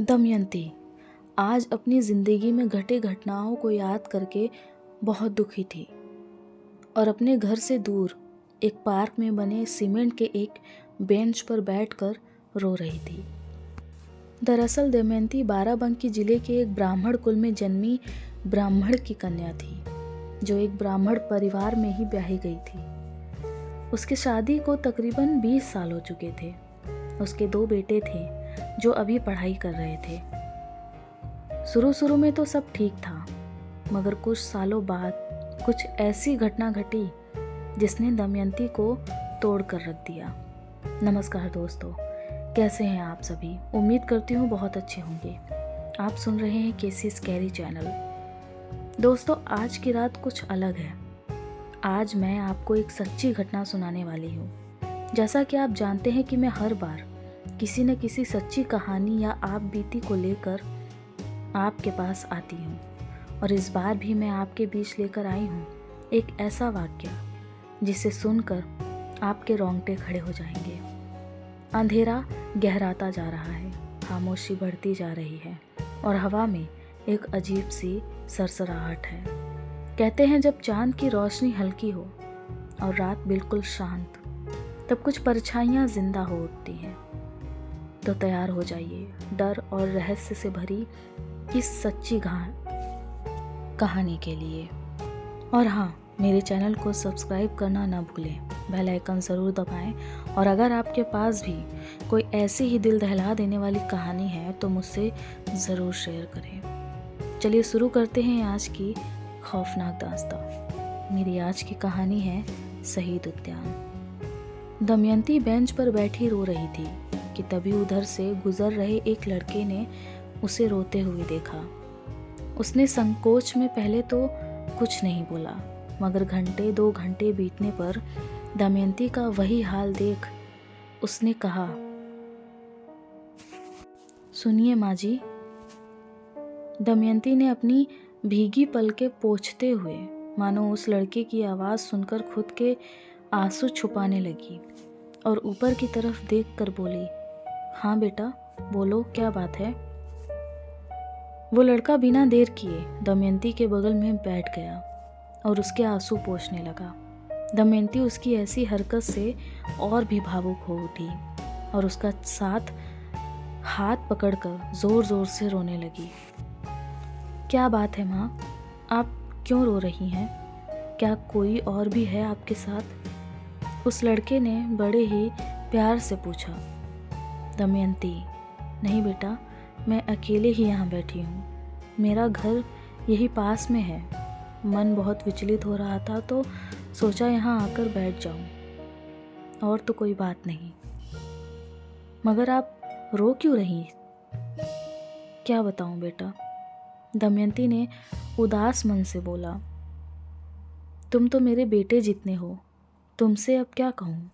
दमयंती आज अपनी जिंदगी में घटे घटनाओं को याद करके बहुत दुखी थी और अपने घर से दूर एक पार्क में बने सीमेंट के एक बेंच पर बैठकर रो रही थी। दरअसल दमयंती बाराबंकी जिले के एक ब्राह्मण कुल में जन्मी ब्राह्मण की कन्या थी, जो एक ब्राह्मण परिवार में ही ब्याही गई थी। उसकी शादी को तकरीबन 20 साल हो चुके थे। उसके 2 बेटे थे जो अभी पढ़ाई कर रहे थे। शुरू में तो सब ठीक था, मगर कुछ सालों बाद कुछ ऐसी घटना घटी जिसने दमयंती को तोड़ कर रख दिया। नमस्कार दोस्तों, कैसे हैं आप सभी? उम्मीद करती हूँ बहुत अच्छे होंगे। आप सुन रहे हैं केसी स्कैरी चैनल। दोस्तों, आज की रात कुछ अलग है। आज मैं आपको एक सच्ची घटना सुनाने वाली हूँ। जैसा कि आप जानते हैं कि मैं हर बार किसी न किसी सच्ची कहानी या आप बीती को लेकर आपके पास आती हूँ, और इस बार भी मैं आपके बीच लेकर आई हूँ एक ऐसा वाक्य जिसे सुनकर आपके रोंगटे खड़े हो जाएंगे। अंधेरा गहराता जा रहा है, खामोशी बढ़ती जा रही है और हवा में एक अजीब सी सरसराहट है। कहते हैं जब चांद की रोशनी हल्की हो और रात बिल्कुल शांत, तब कुछ परछाइयाँ जिंदा हो उठती हैं। तो तैयार हो जाइए डर और रहस्य से भरी इस सच्ची कहानी के लिए। और हाँ, मेरे चैनल को सब्सक्राइब करना ना भूलें, बेल आइकन ज़रूर दबाएं। और अगर आपके पास भी कोई ऐसी ही दिल दहला देने वाली कहानी है तो मुझसे ज़रूर शेयर करें। चलिए शुरू करते हैं आज की खौफनाक दास्तां। मेरी आज की कहानी है शहीद उद्यान। दमयंती बेंच पर बैठी रो रही थी कि तभी उधर से गुजर रहे एक लड़के ने उसे रोते हुए देखा। उसने संकोच में पहले तो कुछ नहीं बोला, मगर 2 घंटे बीतने पर दमयंती का वही हाल देख उसने कहा, सुनिए माँ जी। दमयंती ने अपनी भीगी पलकें पोंछते हुए मानो उस लड़के की आवाज़ सुनकर खुद के आंसू छुपाने लगी और ऊपर की तरफ देखकर बोली, हाँ बेटा बोलो, क्या बात है? वो लड़का बिना देर किए दमयंती के बगल में बैठ गया और उसके आंसू पोंछने लगा। दमयंती उसकी ऐसी हरकत से और भी भावुक हो उठी और उसका साथ हाथ पकड़कर जोर जोर से रोने लगी। क्या बात है माँ, आप क्यों रो रही हैं? क्या कोई और भी है आपके साथ? उस लड़के ने बड़े ही प्यार से पूछा। दमयंती, नहीं बेटा, मैं अकेले ही यहाँ बैठी हूँ। मेरा घर यही पास में है। मन बहुत विचलित हो रहा था तो सोचा यहाँ आकर बैठ जाऊँ, और तो कोई बात नहीं। मगर आप रो क्यों रही? क्या बताऊँ बेटा? दमयंती ने उदास मन से बोला, तुम तो मेरे बेटे जितने हो, तुमसे अब क्या कहूँ?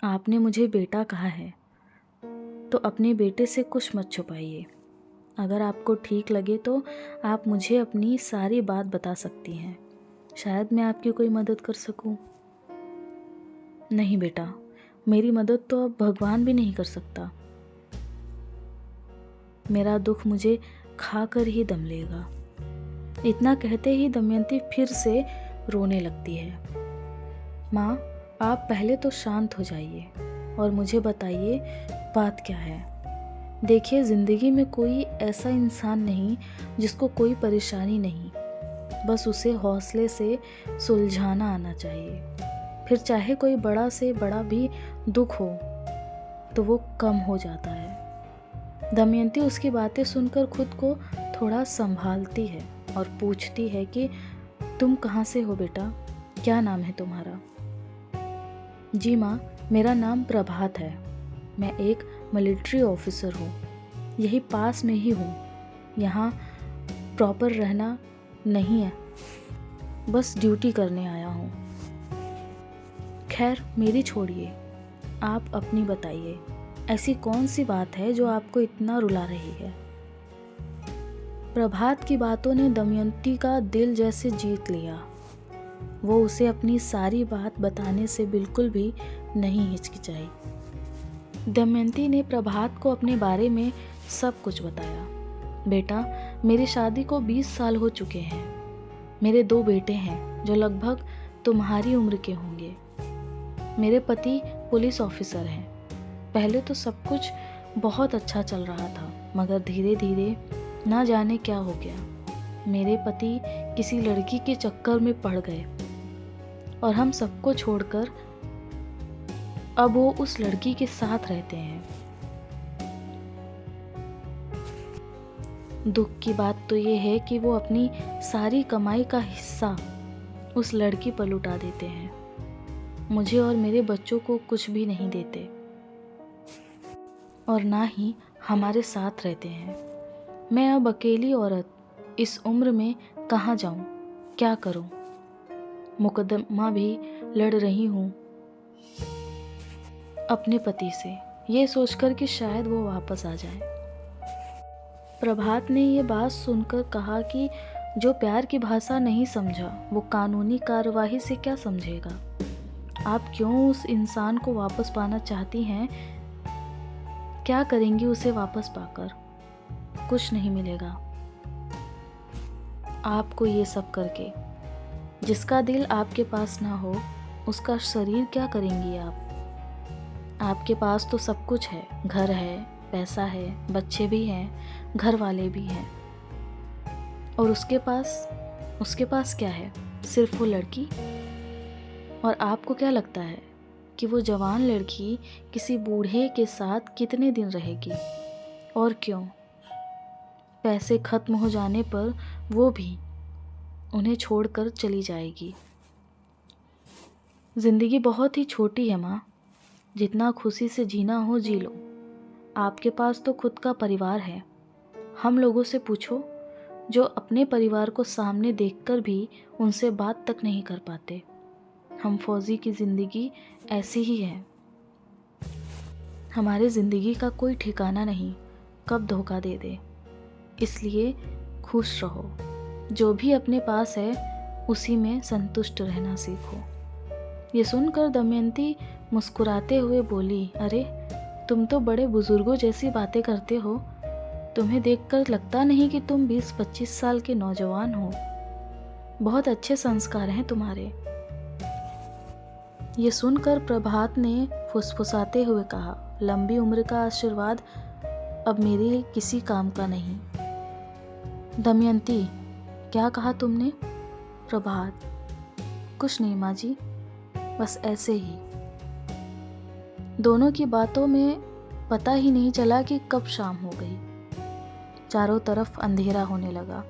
आपने मुझे बेटा कहा है तो अपने बेटे से कुछ मत छुपाइए। अगर आपको ठीक लगे तो आप मुझे अपनी सारी बात बता सकती हैं। शायद मैं आपकी कोई मदद कर सकूं। नहीं बेटा, मेरी मदद तो अब भगवान भी नहीं कर सकता। मेरा दुख मुझे खाकर ही दम लेगा। इतना कहते ही दमयंती फिर से रोने लगती है। माँ, आप पहले तो शांत हो जाइए और मुझे बताइए बात क्या है। देखिए, ज़िंदगी में कोई ऐसा इंसान नहीं जिसको कोई परेशानी नहीं, बस उसे हौसले से सुलझाना आना चाहिए। फिर चाहे कोई बड़ा से बड़ा भी दुख हो तो वो कम हो जाता है। दमयंती उसकी बातें सुनकर खुद को थोड़ा संभालती है और पूछती है कि तुम कहाँ से हो बेटा? क्या नाम है तुम्हारा? जी माँ, मेरा नाम प्रभात है। मैं एक मिलिट्री ऑफिसर हूँ, यही पास में ही हूँ। यहाँ प्रॉपर रहना नहीं है, बस ड्यूटी करने आया हूँ। खैर मेरी छोड़िए, आप अपनी बताइए। ऐसी कौन सी बात है जो आपको इतना रुला रही है? प्रभात की बातों ने दमयंती का दिल जैसे जीत लिया। वो उसे अपनी सारी बात बताने से बिल्कुल भी नहीं हिचकिचाई। दमयंती ने प्रभात को अपने बारे में सब कुछ बताया। बेटा, मेरी शादी को 20 साल हो चुके हैं। मेरे 2 बेटे हैं जो लगभग तुम्हारी उम्र के होंगे। मेरे पति पुलिस ऑफिसर हैं। पहले तो सब कुछ बहुत अच्छा चल रहा था, मगर धीरे धीरे ना जाने क्या हो गया। मेरे पति किसी लड़की के चक्कर में पड़ गए और हम सबको छोड़कर अब वो उस लड़की के साथ रहते हैं। दुख की बात तो ये है कि वो अपनी सारी कमाई का हिस्सा उस लड़की पर लुटा देते हैं। मुझे और मेरे बच्चों को कुछ भी नहीं देते और ना ही हमारे साथ रहते हैं। मैं अब अकेली औरत इस उम्र में कहाँ जाऊँ, क्या करूँ? मुकदमा भी लड़ रही हूँ अपने पति से, ये सोचकर कि शायद वो वापस आ जाए। प्रभात ने ये बात सुनकर कहा कि जो प्यार की भाषा नहीं समझा वो कानूनी कार्यवाही से क्या समझेगा। आप क्यों उस इंसान को वापस पाना चाहती हैं? क्या करेंगी उसे वापस पाकर? कुछ नहीं मिलेगा आपको ये सब करके। जिसका दिल आपके पास ना हो उसका शरीर क्या करेंगी आप? आपके पास तो सब कुछ है, घर है, पैसा है, बच्चे भी हैं, घर वाले भी हैं, और उसके पास क्या है? सिर्फ वो लड़की। और आपको क्या लगता है कि वो जवान लड़की किसी बूढ़े के साथ कितने दिन रहेगी? और क्यों? पैसे खत्म हो जाने पर वो भी उन्हें छोड़कर चली जाएगी। जिंदगी बहुत ही छोटी है माँ, जितना खुशी से जीना हो जी लो। आपके पास तो खुद का परिवार है। हम लोगों से पूछो जो अपने परिवार को सामने देखकर भी उनसे बात तक नहीं कर पाते। हम फौजी की ज़िंदगी ऐसी ही है। हमारे ज़िंदगी का कोई ठिकाना नहीं, कब धोखा दे दे। इसलिए खुश रहो। जो भी अपने पास है उसी में संतुष्ट रहना सीखो। ये सुनकर दमयंती मुस्कुराते हुए बोली, अरे तुम तो बड़े बुजुर्गों जैसी बातें करते हो। तुम्हें देखकर लगता नहीं कि तुम 20-25 साल के नौजवान हो। बहुत अच्छे संस्कार हैं तुम्हारे। ये सुनकर प्रभात ने फुसफुसाते हुए कहा, लंबी उम्र का आशीर्वाद अब मेरे किसी काम का नहीं। दमयंती, क्या कहा तुमने? प्रभात, कुछ नहीं माँ जी, बस ऐसे ही। दोनों की बातों में पता ही नहीं चला कि कब शाम हो गई। चारों तरफ अंधेरा होने लगा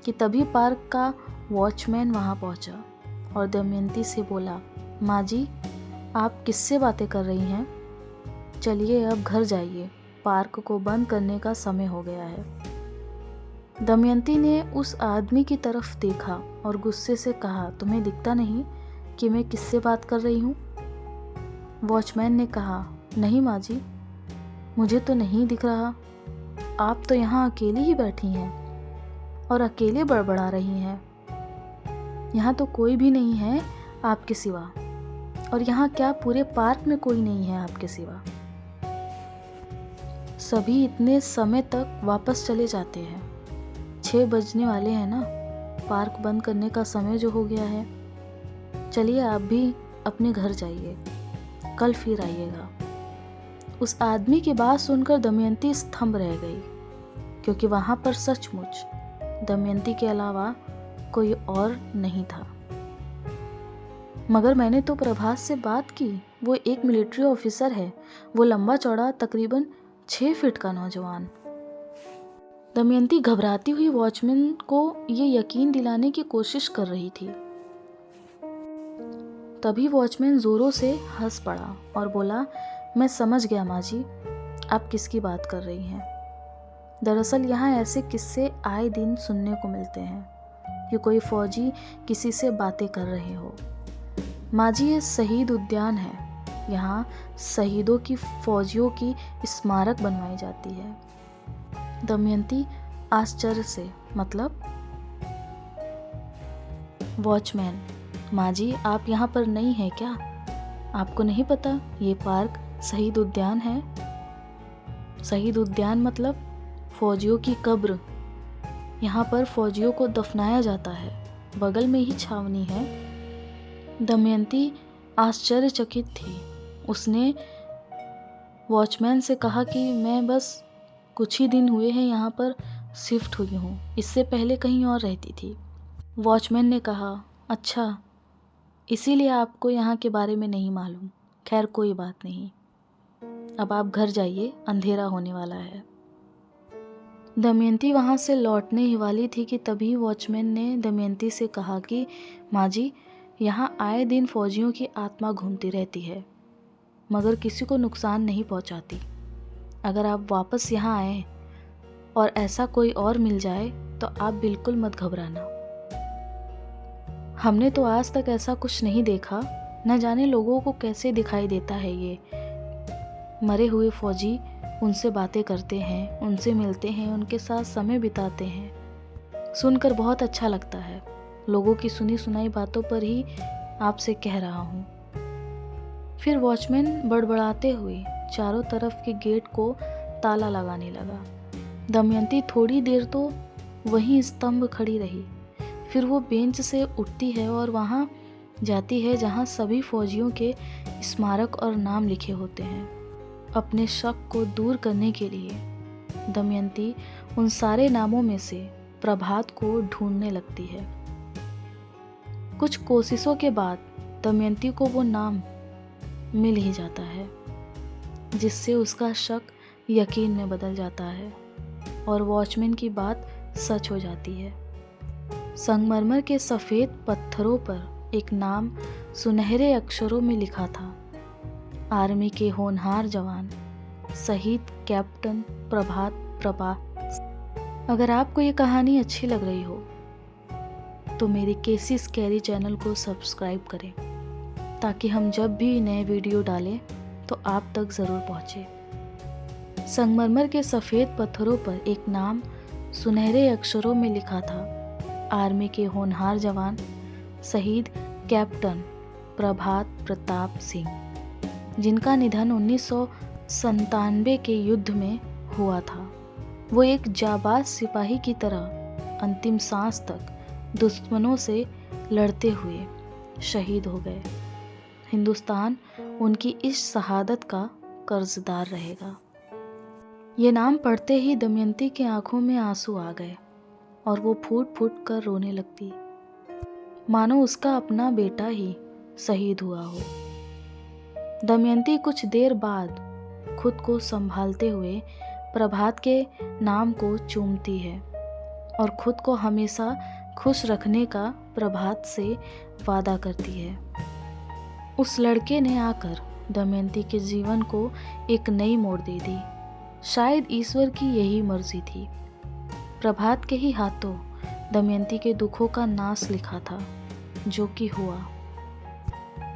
कि तभी पार्क का वॉचमैन वहां पहुंचा और दमयंती से बोला, माँ जी, आप किससे बातें कर रही हैं? चलिए अब घर जाइए, पार्क को बंद करने का समय हो गया है। दमयंती ने उस आदमी की तरफ देखा और गुस्से से कहा, तुम्हें दिखता नहीं कि मैं किससे बात कर रही हूँ? वॉचमैन ने कहा, नहीं माँ जी, मुझे तो नहीं दिख रहा। आप तो यहाँ अकेली ही बैठी हैं और अकेले बड़बड़ा रही हैं। यहाँ तो कोई भी नहीं है आपके सिवा, और यहाँ क्या पूरे पार्क में कोई नहीं है आपके सिवा। सभी इतने समय तक वापस चले जाते हैं। 6 बजने वाले हैं ना, पार्क बंद करने का समय जो हो गया है। चलिए आप भी अपने घर जाइए, कल फिर आइएगा। उस आदमी की बात सुनकर दमयंती स्तंभ रह गई, क्योंकि वहां पर सचमुच दमयंती के अलावा कोई और नहीं था। मगर मैंने तो प्रभात से बात की, वो एक मिलिट्री ऑफिसर है, वो लंबा चौड़ा तकरीबन 6 फीट का नौजवान। दमयंती घबराती हुई वॉचमैन को ये यकीन दिलाने की कोशिश कर रही थी। तभी वॉचमैन जोरों से हंस पड़ा और बोला, मैं समझ गया माँ जी, आप किसकी बात कर रही हैं। दरअसल यहाँ ऐसे किस्से आए दिन सुनने को मिलते हैं कि कोई फौजी किसी से बातें कर रहे हो। माँ जी, ये शहीद उद्यान है। यहाँ शहीदों की, फौजियों की स्मारक बनवाई जाती है। दमयंती आश्चर्य से, मतलब? वॉचमैन, माँ जी, आप यहाँ पर नहीं हैं क्या? आपको नहीं पता ये पार्क शहीद उद्यान है? शहीद उद्यान मतलब फौजियों की कब्र, यहाँ पर फौजियों को दफनाया जाता है, बगल में ही छावनी है। दमयंती आश्चर्यचकित थी। उसने वॉचमैन से कहा कि मैं बस कुछ ही दिन हुए हैं यहाँ पर शिफ्ट हुई हूँ, इससे पहले कहीं और रहती थी। वॉचमैन ने कहा, अच्छा, इसीलिए आपको यहाँ के बारे में नहीं मालूम। खैर कोई बात नहीं, अब आप घर जाइए, अंधेरा होने वाला है। दमयंती वहाँ से लौटने ही वाली थी कि तभी वॉचमैन ने दमयंती से कहा कि माँ जी, यहाँ आए दिन फौजियों की आत्मा घूमती रहती है, मगर किसी को नुकसान नहीं पहुँचाती। अगर आप वापस यहाँ आए और ऐसा कोई और मिल जाए तो आप बिल्कुल मत घबराना। हमने तो आज तक ऐसा कुछ नहीं देखा, न जाने लोगों को कैसे दिखाई देता है ये। मरे हुए फौजी उनसे बातें करते हैं, उनसे मिलते हैं, उनके साथ समय बिताते हैं। सुनकर बहुत अच्छा लगता है। लोगों की सुनी सुनाई बातों पर ही आपसे कह रहा हूँ। फिर वॉचमैन बड़बड़ाते हुए चारों तरफ के गेट को ताला लगाने लगा। दमयंती थोड़ी देर तो वहीं स्तंभ खड़ी रही। फिर वो बेंच से उठती है और वहाँ जाती है जहाँ सभी फौजियों के स्मारक और नाम लिखे होते हैं। अपने शक को दूर करने के लिए दमयंती उन सारे नामों में से प्रभात को ढूंढने लगती है। कुछ कोशिशों के बाद दमयंती को वो नाम मिल ही जाता है, जिससे उसका शक यकीन में बदल जाता है और वॉचमैन की बात सच हो जाती है। संगमरमर के सफ़ेद पत्थरों पर एक नाम सुनहरे अक्षरों में लिखा था, आर्मी के होनहार जवान शहीद कैप्टन प्रभात प्रभा। अगर आपको ये कहानी अच्छी लग रही हो तो मेरे केसी स्कैरी चैनल को सब्सक्राइब करें, ताकि हम जब भी नए वीडियो डालें तो आप तक ज़रूर पहुँचे। संगमरमर के सफ़ेद पत्थरों पर एक नाम सुनहरे अक्षरों में लिखा था, आर्मी के होनहार जवान शहीद कैप्टन प्रभात प्रताप सिंह, जिनका निधन 1997 के युद्ध में हुआ था। वो एक जाबाज सिपाही की तरह अंतिम सांस तक दुश्मनों से लड़ते हुए शहीद हो गए। हिंदुस्तान उनकी इस शहादत का कर्जदार रहेगा। ये नाम पढ़ते ही दमयंती की आंखों में आंसू आ गए और वो फूट फूट कर रोने लगती, मानो उसका अपना बेटा ही शहीद हुआ हो। दमयंती कुछ देर बाद खुद को संभालते हुए प्रभात के नाम को चूमती है और खुद को हमेशा खुश रखने का प्रभात से वादा करती है। उस लड़के ने आकर दमयंती के जीवन को एक नई मोड़ दे दी। शायद ईश्वर की यही मर्जी थी। प्रभात के ही हाथों दमयंती के दुखों का नाश लिखा था, जो कि हुआ।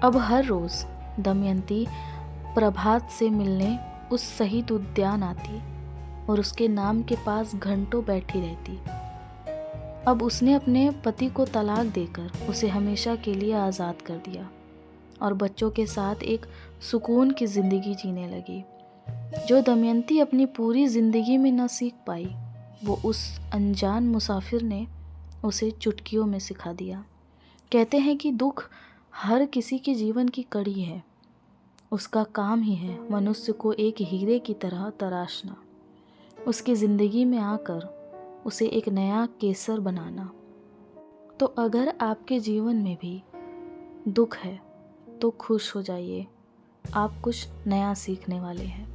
अब हर रोज दमयंती प्रभात से मिलने उस शहीद उद्यान आती और उसके नाम के पास घंटों बैठी रहती। अब उसने अपने पति को तलाक देकर उसे हमेशा के लिए आज़ाद कर दिया और बच्चों के साथ एक सुकून की ज़िंदगी जीने लगी। जो दमयंती अपनी पूरी ज़िंदगी में न सीख पाई, वो उस अनजान मुसाफिर ने उसे चुटकियों में सिखा दिया। कहते हैं कि दुख हर किसी के जीवन की कड़ी है। उसका काम ही है मनुष्य को एक हीरे की तरह तराशना, उसकी ज़िंदगी में आकर उसे एक नया केसर बनाना। तो अगर आपके जीवन में भी दुख है तो खुश हो जाइए, आप कुछ नया सीखने वाले हैं।